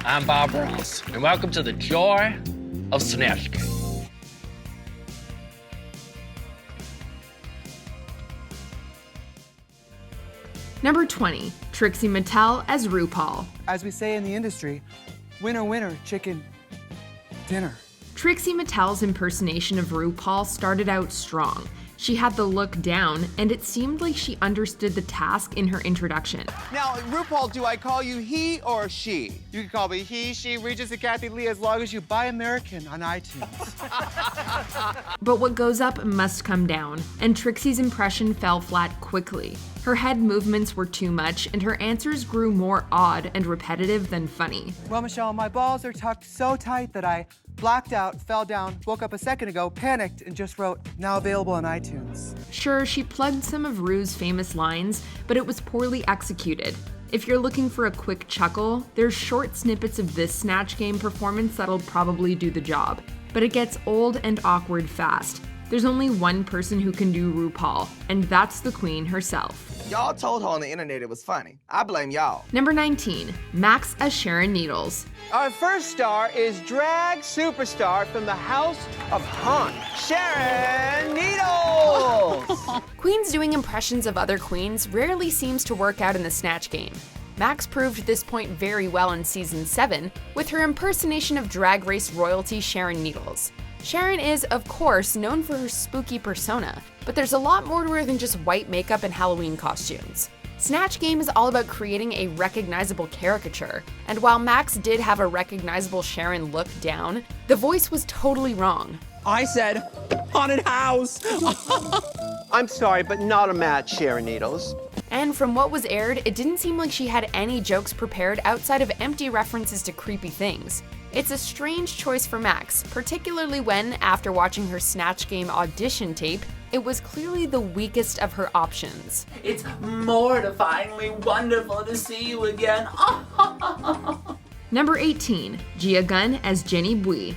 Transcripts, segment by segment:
I'm Bob Ross, and welcome to the joy of Snatch Game. Number 20, Trixie Mattel as RuPaul. As we say in the industry, winner, winner, chicken dinner. Trixie Mattel's impersonation of RuPaul started out strong. She had the look down, and it seemed like she understood the task in her introduction. Now, RuPaul, do I call you he or she? You can call me he, she, Regis, and Kathy Lee as long as you buy American on iTunes. But what goes up must come down, and Trixie's impression fell flat quickly. Her head movements were too much, and her answers grew more odd and repetitive than funny. Well, Michelle, my balls are tucked so tight that I blacked out, fell down, woke up a second ago, panicked, and just wrote, now available on iTunes. Sure, she plugged some of Ru's famous lines, but it was poorly executed. If you're looking for a quick chuckle, there's short snippets of this Snatch Game performance that'll probably do the job. But it gets old and awkward fast. There's only one person who can do RuPaul, and that's the queen herself. Y'all told her on the internet it was funny. I blame y'all. Number 19, Max as Sharon Needles. Our first star is drag superstar from the House of Haunt, Sharon Needles! Queens doing impressions of other queens rarely seems to work out in the Snatch Game. Max proved this point very well in season 7 with her impersonation of Drag Race royalty Sharon Needles. Sharon is, of course, known for her spooky persona, but there's a lot more to her than just white makeup and Halloween costumes. Snatch Game is all about creating a recognizable caricature, and while Max did have a recognizable Sharon look down, the voice was totally wrong. I said, haunted house! I'm sorry, but not a match, Sharon Needles. And from what was aired, it didn't seem like she had any jokes prepared outside of empty references to creepy things. It's a strange choice for Max, particularly when, after watching her Snatch Game audition tape, it was clearly the weakest of her options. It's mortifyingly wonderful to see you again. Number 18, Gia Gunn as Jenny Bui.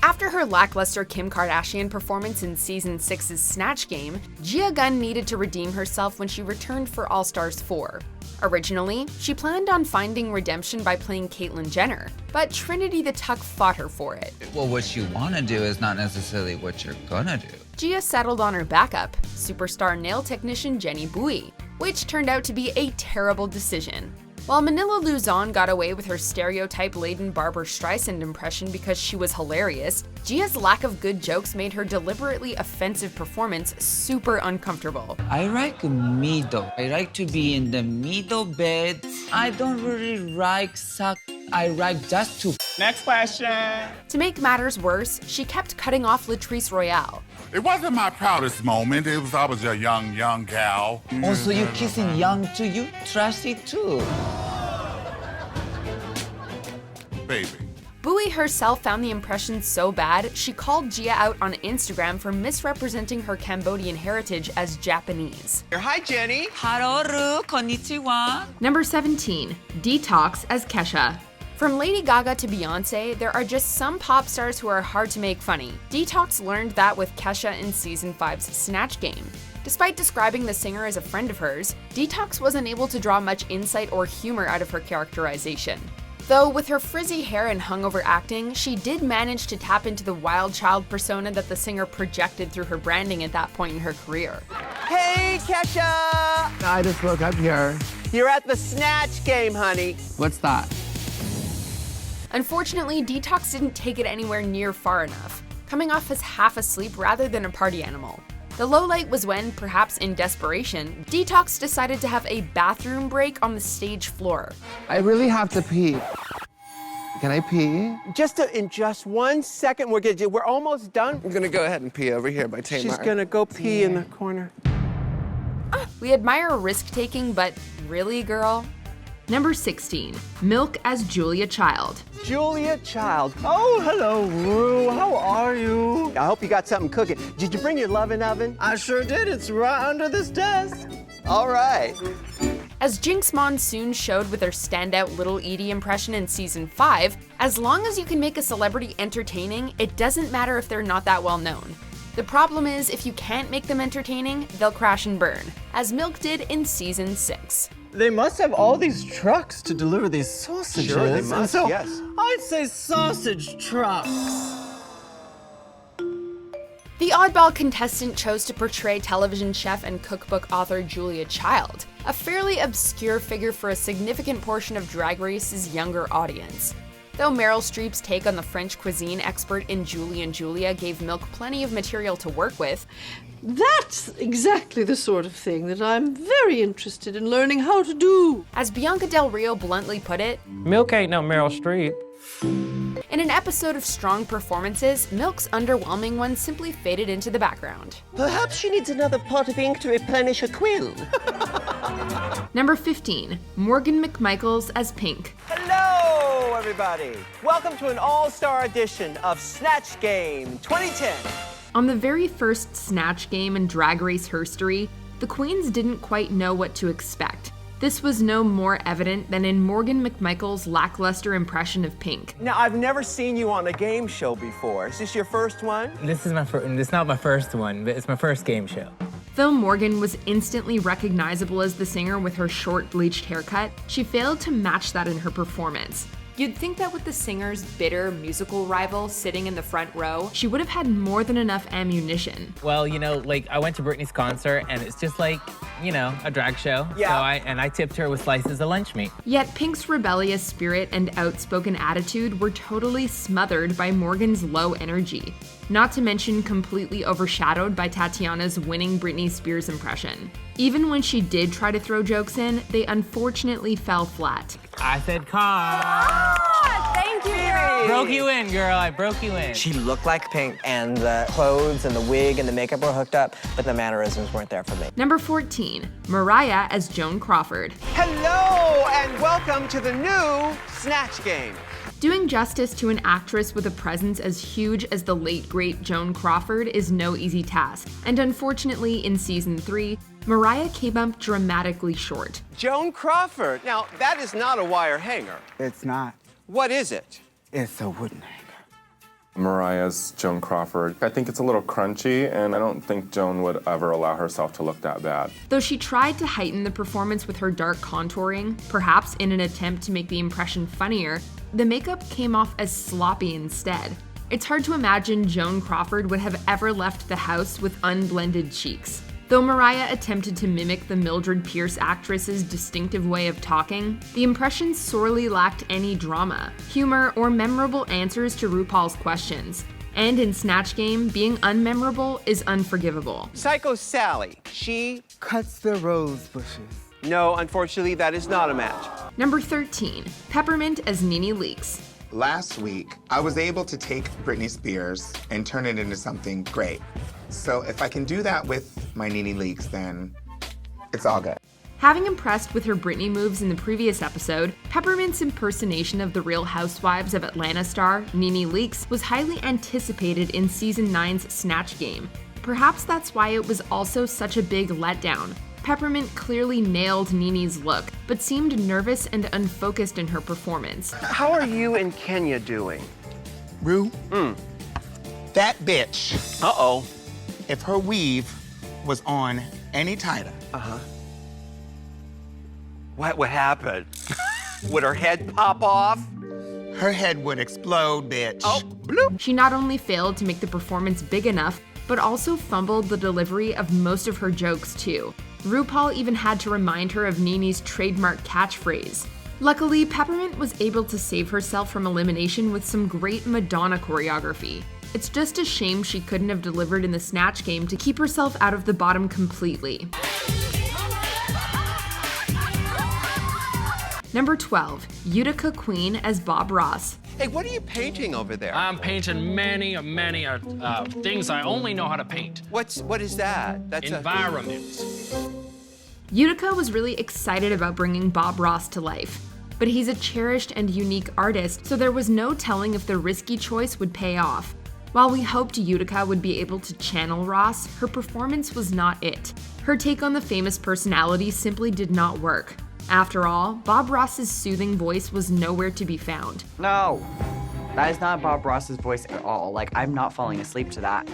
After her lackluster Kim Kardashian performance in Season 6's Snatch Game, Gia Gunn needed to redeem herself when she returned for All Stars 4. Originally, she planned on finding redemption by playing Caitlyn Jenner, but Trinity the Tuck fought her for it. Well, what you want to do is not necessarily what you're gonna do. Gia settled on her backup, superstar nail technician Jenny Bui, which turned out to be a terrible decision. While Manila Luzon got away with her stereotype-laden Barbra Streisand impression because she was hilarious, Gia's lack of good jokes made her deliberately offensive performance super uncomfortable. I like middle. I like to be in the middle bed. I don't really like suck. I like just to. Next question. To make matters worse, she kept cutting off Latrice Royale. It wasn't my proudest moment. I was a young gal. Also, you kissing young too? You trashy too. Baby. Bui herself found the impression so bad, she called Gia out on Instagram for misrepresenting her Cambodian heritage as Japanese. Hi, Jenny. Haroru, konnichiwa. Number 17, Detox as Kesha. From Lady Gaga to Beyonce, there are just some pop stars who are hard to make funny. Detox learned that with Kesha in Season 5's Snatch Game. Despite describing the singer as a friend of hers, Detox wasn't able to draw much insight or humor out of her characterization. Though with her frizzy hair and hungover acting, she did manage to tap into the wild child persona that the singer projected through her branding at that point in her career. Hey, Kesha! I just woke up here. You're at the Snatch Game, honey. What's that? Unfortunately, Detox didn't take it anywhere near far enough, coming off as half asleep rather than a party animal. The lowlight was when, perhaps in desperation, Detox decided to have a bathroom break on the stage floor. I really have to pee. Can I pee? In just 1 second, we're almost done. I'm gonna go ahead and pee over here by Tamar. She's gonna go pee in the corner. We admire risk-taking, but really, girl? Number 16, Milk as Julia Child. Julia Child. Oh, hello, Ru. How are you? I hope you got something cooking. Did you bring your loving oven? I sure did. It's right under this desk. All right. As Jinx Monsoon showed with her standout Little Edie impression in Season 5, as long as you can make a celebrity entertaining, it doesn't matter if they're not that well known. The problem is, if you can't make them entertaining, they'll crash and burn, as Milk did in Season 6. They must have all these trucks to deliver these sausages. Sure, they must, and so yes. I'd say sausage trucks. The oddball contestant chose to portray television chef and cookbook author Julia Child, a fairly obscure figure for a significant portion of Drag Race's younger audience. Though Meryl Streep's take on the French cuisine expert in Julie and Julia gave Milk plenty of material to work with, that's exactly the sort of thing that I'm very interested in learning how to do. As Bianca Del Rio bluntly put it, Milk ain't no Meryl Streep. in an episode of Strong Performances, Milk's underwhelming one simply faded into the background. Perhaps she needs another pot of ink to replenish her quill. Number 15, Morgan McMichaels as Pink. Hello, everybody. Welcome to an all-star edition of Snatch Game 2010. On the very first Snatch Game in Drag Race history, the queens didn't quite know what to expect. This was no more evident than in Morgan McMichaels' lackluster impression of Pink. Now, I've never seen you on a game show before. Is this your first one? This is it's not my first one, but it's my first game show. Though Morgan was instantly recognizable as the singer with her short bleached haircut, she failed to match that in her performance. You'd think that with the singer's bitter musical rival sitting in the front row, she would have had more than enough ammunition. Well, you know, like, I went to Britney's concert, and it's just like, you know, a drag show. Yeah. So I tipped her with slices of lunch meat. Yet Pink's rebellious spirit and outspoken attitude were totally smothered by Morgan's low energy, not to mention completely overshadowed by Tatiana's winning Britney Spears impression. Even when she did try to throw jokes in, they unfortunately fell flat. I said car. Thank you. Broke you in, girl. I broke you in. She looked like Pink, and the clothes and the wig and the makeup were hooked up, but the mannerisms weren't there for me. Number 14, Mariah as Joan Crawford. Hello, and welcome to the new Snatch Game. Doing justice to an actress with a presence as huge as the late great Joan Crawford is no easy task, and unfortunately in season 3, Mariah came up dramatically short. Joan Crawford. Now, that is not a wire hanger. It's not. What is it? It's a wooden hanger. Mariah's Joan Crawford. I think it's a little crunchy, and I don't think Joan would ever allow herself to look that bad. Though she tried to heighten the performance with her dark contouring, perhaps in an attempt to make the impression funnier, the makeup came off as sloppy instead. It's hard to imagine Joan Crawford would have ever left the house with unblended cheeks. Though Mariah attempted to mimic the Mildred Pierce actress's distinctive way of talking, the impression sorely lacked any drama, humor, or memorable answers to RuPaul's questions. And in Snatch Game, being unmemorable is unforgivable. Psycho Sally. She cuts the rose bushes. No, unfortunately, that is not a match. Number 13, Peppermint as NeNe Leakes. Last week, I was able to take Britney Spears and turn it into something great. So if I can do that with my NeNe Leakes, then it's all good. Having impressed with her Britney moves in the previous episode, Peppermint's impersonation of the Real Housewives of Atlanta star NeNe Leakes was highly anticipated in Season 9's Snatch Game. Perhaps that's why it was also such a big letdown. Peppermint clearly nailed NeNe's look, but seemed nervous and unfocused in her performance. How are you and Kenya doing? Rue, that bitch. Uh-oh. If her weave was on any tighter. What happened? Would her head pop off? Her head would explode, bitch. Oh, bloop. She not only failed to make the performance big enough, but also fumbled the delivery of most of her jokes too. RuPaul even had to remind her of NeNe's trademark catchphrase. Luckily, Peppermint was able to save herself from elimination with some great Madonna choreography. It's just a shame she couldn't have delivered in the Snatch Game to keep herself out of the bottom completely. Number 12, Utica Queen as Bob Ross. Hey, what are you painting over there? I'm painting many things I only know how to paint. What is that? That's environments. Utica was really excited about bringing Bob Ross to life, but he's a cherished and unique artist, so there was no telling if the risky choice would pay off. While we hoped Utica would be able to channel Ross, her performance was not it. Her take on the famous personality simply did not work. After all, Bob Ross's soothing voice was nowhere to be found. No, that is not Bob Ross's voice at all. Like, I'm not falling asleep to that.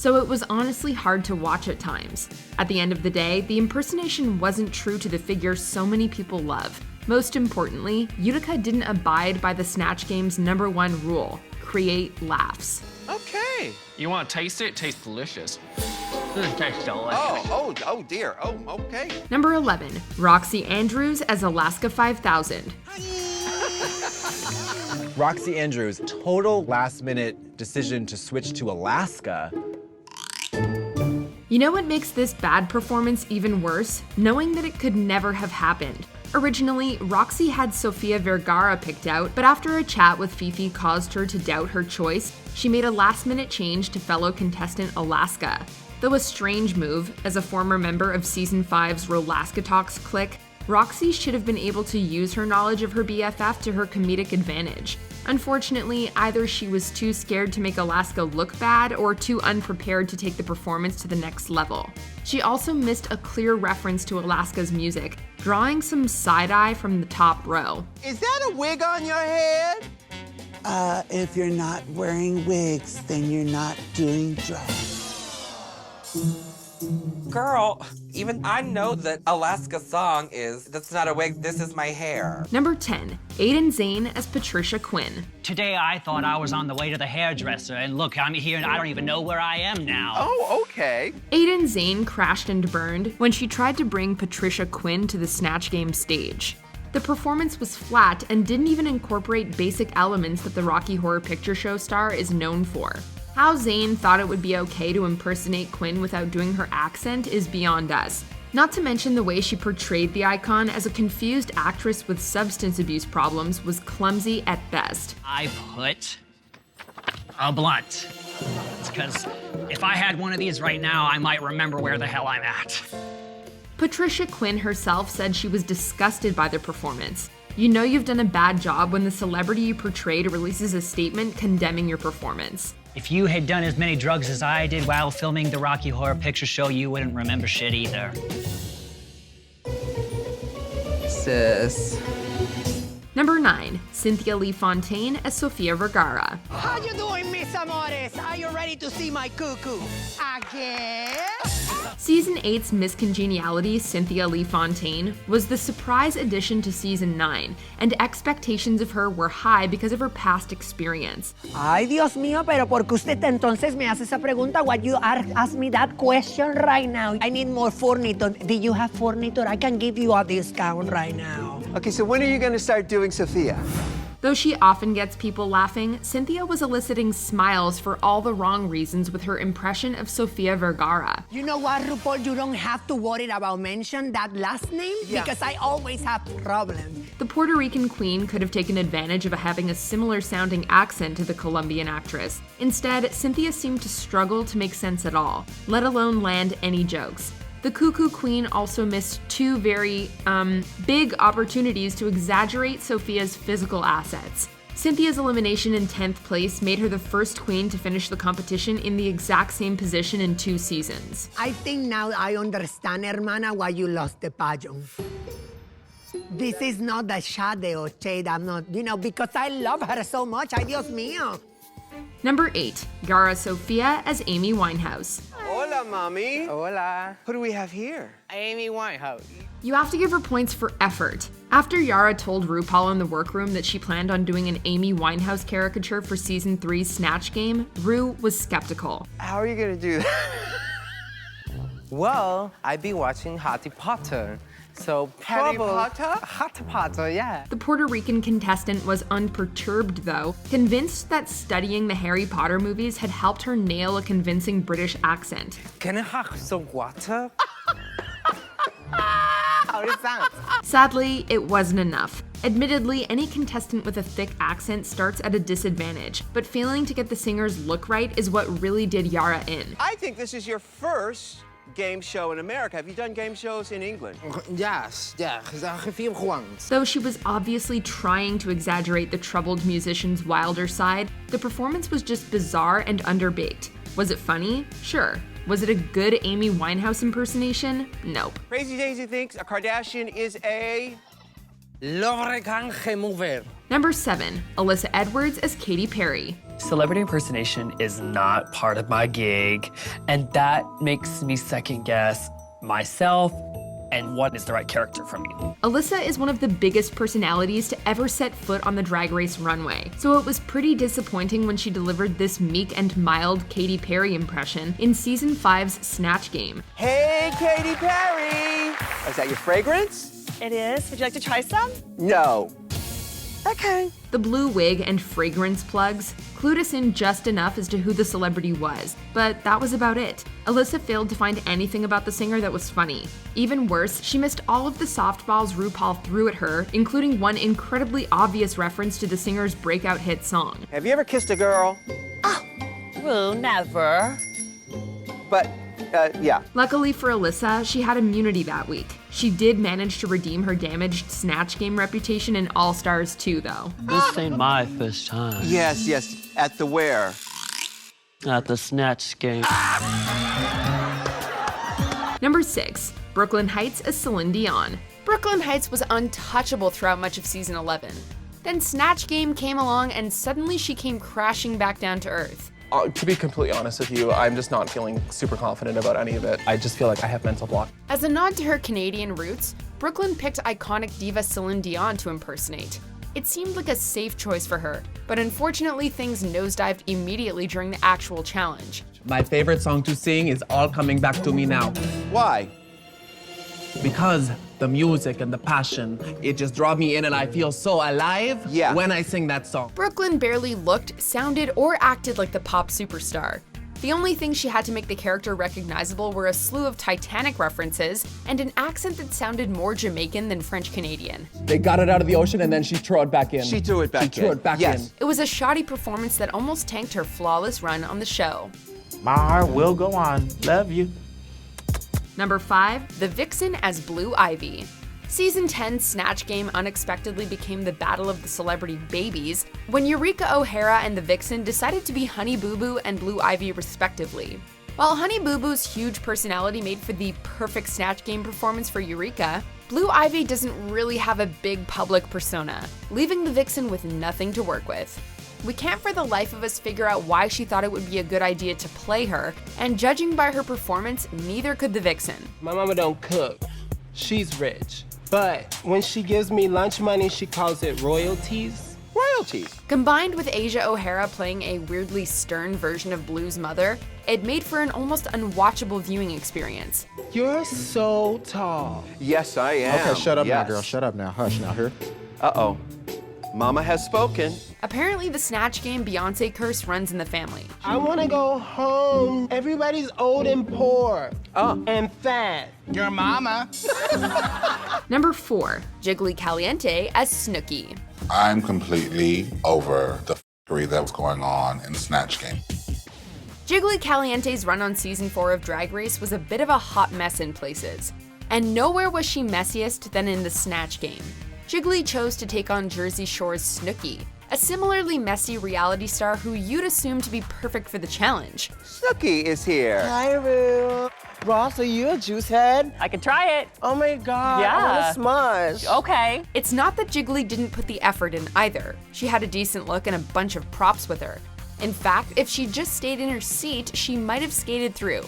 so it was honestly hard to watch at times. At the end of the day, the impersonation wasn't true to the figure so many people love. Most importantly, Utica didn't abide by the Snatch Game's #1 rule: create laughs. Okay. You want to taste it? It tastes delicious. Tastes delicious. Oh dear. Oh, okay. Number 11, Roxxxy Andrews as Alaska 5000. Roxxxy Andrews' total last-minute decision to switch to Alaska. You know what makes this bad performance even worse? Knowing that it could never have happened. Originally, Roxxxy had Sofia Vergara picked out, but after a chat with Fifi caused her to doubt her choice, she made a last-minute change to fellow contestant Alaska. Though a strange move, as a former member of Season 5's Detox clique, Roxxxy should have been able to use her knowledge of her BFF to her comedic advantage. Unfortunately, either she was too scared to make Alaska look bad or too unprepared to take the performance to the next level. She also missed a clear reference to Alaska's music, drawing some side-eye from the top row. Is that a wig on your head? If you're not wearing wigs, then you're not doing drag. Girl, even I know that Alaska's song is, that's not a wig, this is my hair. Number 10, Aiden Zhane as Patricia Quinn. Today I thought I was on the way to the hairdresser, and look, I'm here and I don't even know where I am now. Oh, okay. Aiden Zhane crashed and burned when she tried to bring Patricia Quinn to the Snatch Game stage. The performance was flat and didn't even incorporate basic elements that the Rocky Horror Picture Show star is known for. How Zhane thought it would be okay to impersonate Quinn without doing her accent is beyond us. Not to mention the way she portrayed the icon as a confused actress with substance abuse problems was clumsy at best. I put a blunt. It's because if I had one of these right now, I might remember where the hell I'm at. Patricia Quinn herself said she was disgusted by the performance. You know you've done a bad job when the celebrity you portrayed releases a statement condemning your performance. If you had done as many drugs as I did while filming the Rocky Horror Picture Show, you wouldn't remember shit either. Sis. Number 9, Cynthia Lee Fontaine as Sofia Vergara. How you doing, mis amores? Are you ready to see my cuckoo? Again? Season 8's Miss Congeniality, Cynthia Lee Fontaine, was the surprise addition to Season 9, and expectations of her were high because of her past experience. Ay, Dios mío, pero ¿por qué usted entonces me hace esa pregunta? Why you ask me that question right now? I need more furniture. Do you have furniture? I can give you a discount right now. Okay, so when are you going to start doing Sofia? Though she often gets people laughing, Cynthia was eliciting smiles for all the wrong reasons with her impression of Sofia Vergara. You know what, RuPaul? You don't have to worry about mention that last name because I always have problems. The Puerto Rican queen could have taken advantage of having a similar sounding accent to the Colombian actress. Instead, Cynthia seemed to struggle to make sense at all, let alone land any jokes. The Cuckoo Queen also missed two very, big opportunities to exaggerate Sofia's physical assets. Cynthia's elimination in 10th place made her the first queen to finish the competition in the exact same position in 2 seasons. I think now I understand, hermana, why you lost the pageant. This is not a shade or shade, I'm not, because I love her so much, ay Dios mío. Number 8, Yara Sofia as Amy Winehouse. Hola, mommy. Hola. Who do we have here? Amy Winehouse. You have to give her points for effort. After Yara told RuPaul in the workroom that she planned on doing an Amy Winehouse caricature for Season 3's Snatch Game, Ru was skeptical. How are you gonna do that? Well, I've been watching Harry Potter. So Harry Potter? Harry Potter, yeah. The Puerto Rican contestant was unperturbed, though, convinced that studying the Harry Potter movies had helped her nail a convincing British accent. Can I have some water? How it sounds. Sadly, it wasn't enough. Admittedly, any contestant with a thick accent starts at a disadvantage, but failing to get the singer's look right is what really did Yara in. I think this is your first game show in America. Have you done game shows in England? Yes, yeah, a few once. Though she was obviously trying to exaggerate the troubled musician's wilder side, the performance was just bizarre and underbaked. Was it funny? Sure. Was it a good Amy Winehouse impersonation? Nope. Crazy Daisy thinks a Kardashian is a Number 7, Alyssa Edwards as Katy Perry. Celebrity impersonation is not part of my gig, and that makes me second guess myself and what is the right character for me. Alyssa is one of the biggest personalities to ever set foot on the Drag Race runway, so it was pretty disappointing when she delivered this meek and mild Katy Perry impression in Season 5's Snatch Game. Hey, Katy Perry! Is that your fragrance? It is. Would you like to try some? No. Okay. The blue wig and fragrance plugs clued us in just enough as to who the celebrity was, but that was about it. Alyssa failed to find anything about the singer that was funny. Even worse, she missed all of the softballs RuPaul threw at her, including one incredibly obvious reference to the singer's breakout hit song. Have you ever kissed a girl? Well, never. But, yeah. Luckily for Alyssa, she had immunity that week. She did manage to redeem her damaged Snatch Game reputation in All Stars 2, though. This ain't my first time. Yes, yes. At the where? At the Snatch Game. Number 6, Brooklyn Heights as Celine Dion. Brooklyn Heights was untouchable throughout much of Season 11. Then Snatch Game came along and suddenly she came crashing back down to earth. To be completely honest with you, I'm just not feeling super confident about any of it. I just feel like I have mental block. As a nod to her Canadian roots, Brooklyn picked iconic diva Celine Dion to impersonate. It seemed like a safe choice for her, but unfortunately things nosedived immediately during the actual challenge. My favorite song to sing is All Coming Back to Me Now. Why? Because the music and the passion, it just draws me in and I feel so alive when I sing that song. Brooklyn barely looked, sounded, or acted like the pop superstar. The only thing she had to make the character recognizable were a slew of Titanic references and an accent that sounded more Jamaican than French-Canadian. They got it out of the ocean and then she threw it back in. She threw it back in. She threw it back in. It was a shoddy performance that almost tanked her flawless run on the show. My heart will go on. Love you. Number 5, The Vixen as Blue Ivy. Season 10's Snatch Game unexpectedly became the battle of the celebrity babies when Eureka O'Hara and the Vixen decided to be Honey Boo Boo and Blue Ivy respectively. While Honey Boo Boo's huge personality made for the perfect Snatch Game performance for Eureka, Blue Ivy doesn't really have a big public persona, leaving the Vixen with nothing to work with. We can't for the life of us figure out why she thought it would be a good idea to play her, and judging by her performance, neither could the Vixen. My mama don't cook. She's rich. But when she gives me lunch money, she calls it royalties. Royalties? Combined with Asia O'Hara playing a weirdly stern version of Blue's mother, it made for an almost unwatchable viewing experience. You're so tall. Yes, I am. Okay, shut up now, girl. Shut up now. Hush now, here. Uh-oh. Mama has spoken. Apparently, the Snatch Game Beyonce curse runs in the family. I want to go home. Everybody's old and poor. And fat. Your mama. Number 4, Jiggly Caliente as Snooki. I'm completely over the f***ery that was going on in the Snatch Game. Jiggly Caliente's run on Season 4 of Drag Race was a bit of a hot mess in places. And nowhere was she messiest than in the Snatch Game. Jiggly chose to take on Jersey Shore's Snooki, a similarly messy reality star who you'd assume to be perfect for the challenge. Snooki is here. Hi, Ru. Ross, are you a juice head? I can try it. Oh my God, I want to smush. Okay. It's not that Jiggly didn't put the effort in either. She had a decent look and a bunch of props with her. In fact, if she just stayed in her seat, she might have skated through.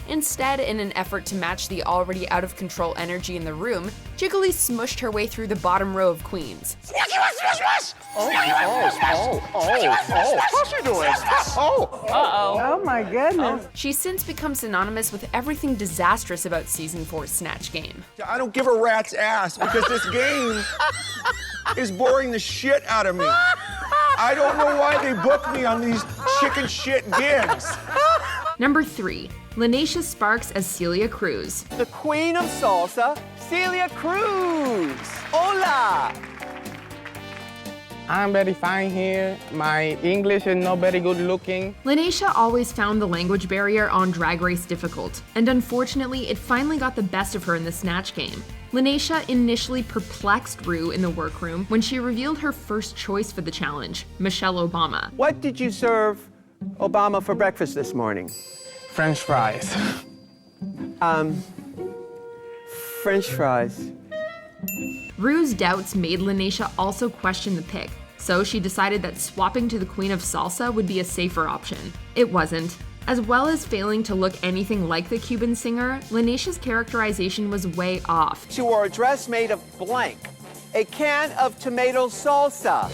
Instead, in an effort to match the already out-of-control energy in the room, Jiggly smushed her way through the bottom row of queens. What's she doing? Uh-oh. Oh my goodness. She's since become synonymous with everything disastrous about Season 4's Snatch Game. I don't give a rat's ass because this game is boring the shit out of me. I don't know why they booked me on these chicken shit gigs. Number 3, Lanesha Sparks as Celia Cruz. The queen of salsa, Celia Cruz. Hola! I'm very fine here. My English is not very good looking. Lanesha always found the language barrier on Drag Race difficult, and unfortunately, it finally got the best of her in the Snatch Game. Lanesha initially perplexed Ru in the workroom when she revealed her first choice for the challenge, Michelle Obama. What did you serve Obama for breakfast this morning? French fries. French fries. Ru's doubts made Lanesha also question the pick, so she decided that swapping to the Queen of Salsa would be a safer option. It wasn't. As well as failing to look anything like the Cuban singer, Lanesha's characterization was way off. She wore a dress made of blank. A can of tomato salsa.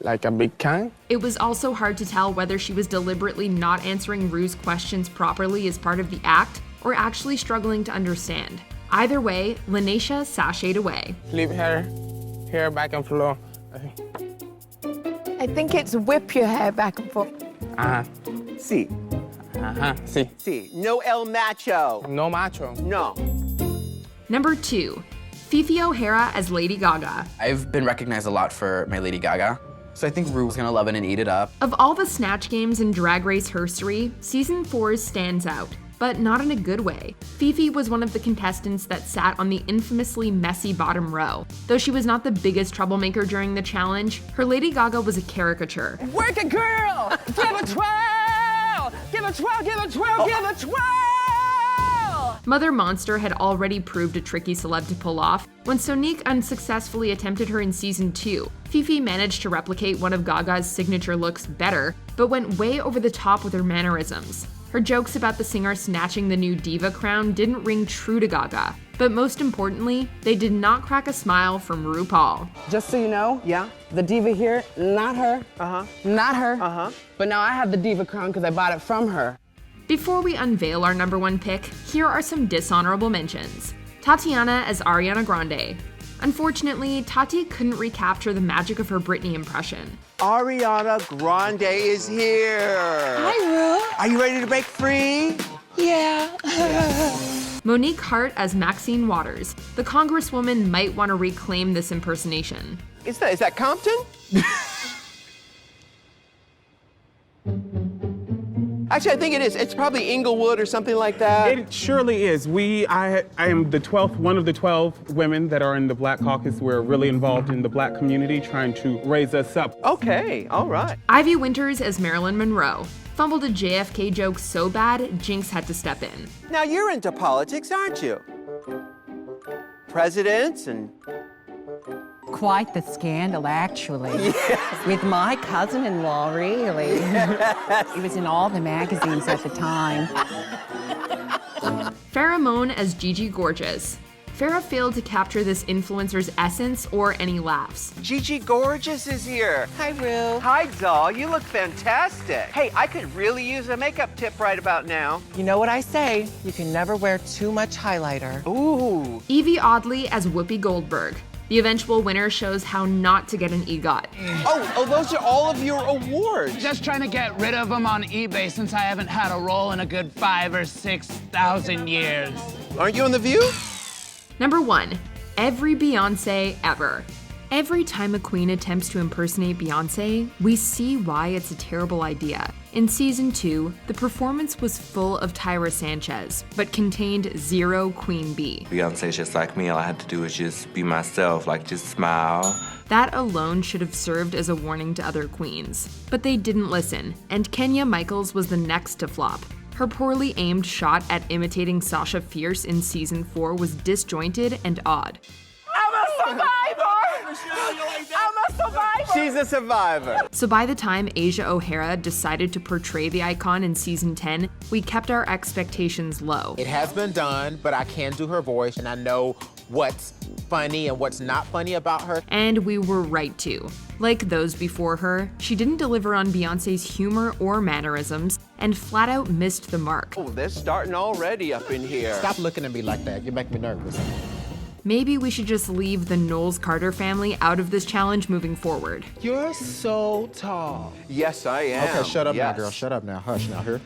Like a big can? It was also hard to tell whether she was deliberately not answering Ru's questions properly as part of the act, or actually struggling to understand. Either way, Lanesha sashayed away. Flip her hair back and forth. I think it's whip your hair back and forth. Uh-huh. Si. Uh-huh, si. Si. No el macho. No macho. No. Number 2, Fifi O'Hara as Lady Gaga. I've been recognized a lot for my Lady Gaga, so I think Ru's gonna love it and eat it up. Of all the Snatch Games in Drag Race history, Season 4's stands out, but not in a good way. Fifi was one of the contestants that sat on the infamously messy bottom row. Though she was not the biggest troublemaker during the challenge, her Lady Gaga was a caricature. Work it, girl! Give a twirl! Give a twirl, give a twirl, give a twirl! Mother Monster had already proved a tricky celeb to pull off. When Sonique unsuccessfully attempted her in Season 2, Fifi managed to replicate one of Gaga's signature looks better, but went way over the top with her mannerisms. Her jokes about the singer snatching the new diva crown didn't ring true to Gaga, but most importantly, they did not crack a smile from RuPaul. Just so you know, yeah, the diva here, not her, not her, but now I have the diva crown because I bought it from her. Before we unveil our number 1 pick, here are some dishonorable mentions. Tatiana as Ariana Grande. Unfortunately, Tati couldn't recapture the magic of her Britney impression. Ariana Grande is here. Hi, Ru. Are you ready to break free? Yeah. Monique Hart as Maxine Waters. The Congresswoman might want to reclaim this impersonation. Is that Compton? Actually, I think it is. It's probably Inglewood or something like that. It surely is. I am one of the 12 women that are in the Black Caucus. We're really involved in the Black community, trying to raise us up. Okay, all right. Ivy Winters as Marilyn Monroe. Fumbled a JFK joke so bad, Jinx had to step in. Now you're into politics, aren't you? Presidents and... Quite the scandal, actually. Yes. With my cousin-in-law, really. Yes. He was in all the magazines at the time. Farrah Moan as Gigi Gorgeous. Farrah failed to capture this influencer's essence or any laughs. Gigi Gorgeous is here. Hi, Ru. Hi, doll. You look fantastic. Hey, I could really use a makeup tip right about now. You know what I say? You can never wear too much highlighter. Ooh. Evie Oddly as Whoopi Goldberg. The eventual winner shows how not to get an EGOT. Oh, those are all of your awards. Just trying to get rid of them on eBay since I haven't had a role in a good 5,000 or 6,000 years. Aren't you on The View? Number 1, every Beyonce ever. Every time a queen attempts to impersonate Beyonce, we see why it's a terrible idea. In Season 2, the performance was full of Tyra Sanchez, but contained 0 Queen Bee. Beyonce's just like me. All I had to do was just be myself, like just smile. That alone should have served as a warning to other queens. But they didn't listen, and McMichaels was the next to flop. Her poorly aimed shot at imitating Sasha Fierce in Season 4 was disjointed and odd. I'm a survivor! I'm a survivor! She's a survivor. So by the time Asia O'Hara decided to portray the icon in Season 10, we kept our expectations low. It has been done, but I can do her voice, and I know what's funny and what's not funny about her. And we were right to. Like those before her, she didn't deliver on Beyonce's humor or mannerisms, and flat out missed the mark. Oh, they're starting already up in here. Stop looking at me like that. You make me nervous. Maybe we should just leave the Knowles Carter family out of this challenge moving forward. You're so tall. Yes, I am. Okay, shut up yes. now, girl. Shut up now. Hush now, here.